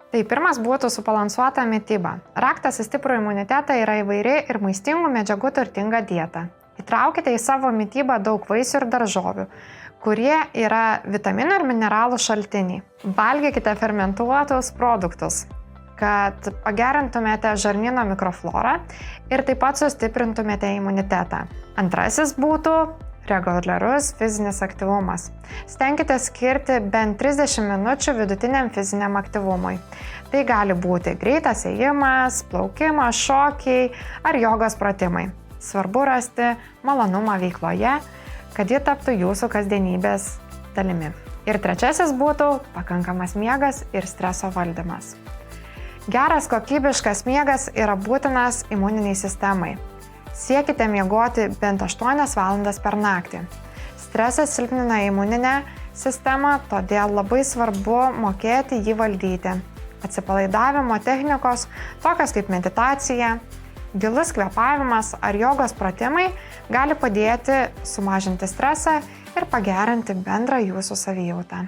Tai pirmas būtų subalansuota mityba. Raktas į stiprų imunitetą yra įvairi ir maistingų medžiagų turtinga dieta. Įtraukite į savo mitybą daug vaisių ir daržovių, kurie yra vitaminų ir mineralų šaltiniai. Valgykite fermentuotus produktus, kad pagerintumėte žarnyno mikroflorą ir taip pat sustiprintumėte imunitetą. Antrasis būtų reguliarus fizinis aktyvumas. Stenkite skirti bent 30 minučių vidutiniam fiziniam aktyvumui. Tai gali būti greitas ėjimas, plaukimas, šokiai ar jogos pratimai. Svarbu rasti malonumą veikloje, kad ji taptų jūsų kasdienybės dalimi. Ir trečiasis būtų pakankamas miegas ir streso valdymas. Geras kokybiškas miegas yra būtinas imuniniai sistemai. Siekite miegoti bent 8 valandas per naktį. Stresas silpnina imuninę sistemą, todėl labai svarbu mokėti jį valdyti. Atsipalaidavimo technikos, tokios kaip meditacija, gilus kvėpavimas ar jogos pratimai gali padėti sumažinti stresą ir pagerinti bendrą jūsų savijautą.